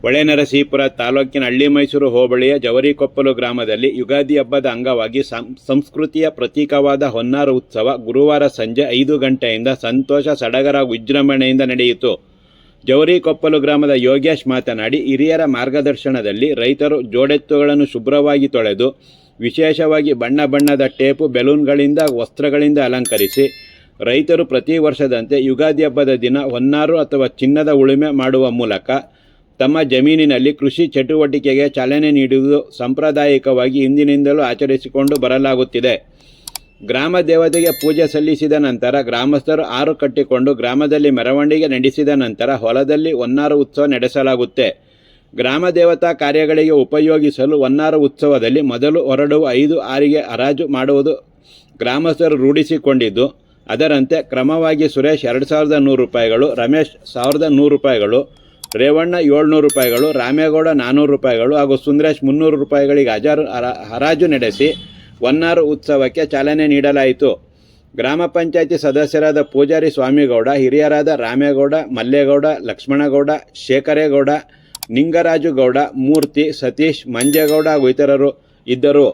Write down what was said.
ಹೊಳೆನರಸೀಪುರ ತಾಲೂಕಿನ ಹಳ್ಳಿಮೈಸೂರು ಹೋಬಳಿಯ ಜವರಿಕೊಪ್ಪಲು ಗ್ರಾಮದಲ್ಲಿ ಯುಗಾದಿ ಹಬ್ಬದ ಅಂಗವಾಗಿ ಸಂಸ್ಕೃತಿಯ ಪ್ರತೀಕವಾದ ಹೊನ್ನಾರು ಉತ್ಸವ ಗುರುವಾರ ಸಂಜೆ 5 ಗಂಟೆಯಿಂದ ಸಂತೋಷ ಸಡಗರ ವಿಜೃಂಭಣೆಯಿಂದ ನಡೆಯಿತು. ಜವರಿಕೊಪ್ಪಲು ಗ್ರಾಮದ ಯೋಗೇಶ್ ಮಾತನಾಡಿ, ಹಿರಿಯರ ಮಾರ್ಗದರ್ಶನದಲ್ಲಿ ರೈತರು ಜೋಡೆತ್ತುಗಳನ್ನು ಶುಭ್ರವಾಗಿ ತೊಳೆದು ವಿಶೇಷವಾಗಿ ಬಣ್ಣ ಬಣ್ಣದ ಟೇಪು ಬೆಲೂನ್ಗಳಿಂದ ವಸ್ತ್ರಗಳಿಂದ ಅಲಂಕರಿಸಿ ರೈತರು ಪ್ರತಿ ವರ್ಷದಂತೆ ಯುಗಾದಿ ಹಬ್ಬದ ದಿನ ಹೊನ್ನಾರು ಅಥವಾ ಚಿನ್ನದ ಉಳುಮೆ ಮಾಡುವ ಮೂಲಕ ತಮ್ಮ ಜಮೀನಿನಲ್ಲಿ ಕೃಷಿ ಚಟುವಟಿಕೆಗೆ ಚಾಲನೆ ನೀಡುವುದು ಸಾಂಪ್ರದಾಯಿಕವಾಗಿ ಹಿಂದಿನಿಂದಲೂ ಆಚರಿಸಿಕೊಂಡು ಬರಲಾಗುತ್ತಿದೆ. ಗ್ರಾಮ ದೇವತೆಗೆ ಪೂಜೆ ಸಲ್ಲಿಸಿದ ನಂತರ ಗ್ರಾಮಸ್ಥರು ಆರು ಕಟ್ಟಿಕೊಂಡು ಗ್ರಾಮದಲ್ಲಿ ಮೆರವಣಿಗೆ ನಡೆಸಿದ ನಂತರ ಹೊಲದಲ್ಲಿ ಹೊನ್ನಾರು ಉತ್ಸವ ನಡೆಸಲಾಗುತ್ತೆ. ಗ್ರಾಮ ದೇವತಾ ಕಾರ್ಯಗಳಿಗೆ ಉಪಯೋಗಿಸಲು ಹೊನ್ನಾರು ಉತ್ಸವದಲ್ಲಿ ಮೊದಲು ಹೊರಡುವ 5 ಆರಿಗೆ ಹರಾಜು ಮಾಡುವುದು ಗ್ರಾಮಸ್ಥರು ರೂಢಿಸಿಕೊಂಡಿದ್ದು, ಅದರಂತೆ ಕ್ರಮವಾಗಿ ಸುರೇಶ್ 2100 ರೂಪಾಯಿಗಳು, ರಮೇಶ್ 1100 ರೂಪಾಯಿಗಳು, ರೇವಣ್ಣ 700 ರೂಪಾಯಿಗಳು, ರಾಮೇಗೌಡ 400 ರೂಪಾಯಿಗಳು ಹಾಗೂ ಸುಂದರೇಶ್ 300 ರೂಪಾಯಿಗಳಿಗೆ ಹರಾಜು ನಡೆಸಿ ಹೊನ್ನಾರು ಉತ್ಸವಕ್ಕೆ ಚಾಲನೆ ನೀಡಲಾಯಿತು. ಗ್ರಾಮ ಪಂಚಾಯಿತಿ ಸದಸ್ಯರಾದ ಪೂಜಾರಿ ಸ್ವಾಮಿಗೌಡ, ಹಿರಿಯರಾದ ರಾಮೇಗೌಡ, ಮಲ್ಲೇಗೌಡ, ಲಕ್ಷ್ಮಣಗೌಡ, ಶೇಖರೇಗೌಡ, ನಿಂಗರಾಜುಗೌಡ, ಮೂರ್ತಿ, ಸತೀಶ್, ಮಂಜೇಗೌಡ ಹಾಗೂ ಇತರರು ಇದ್ದರು.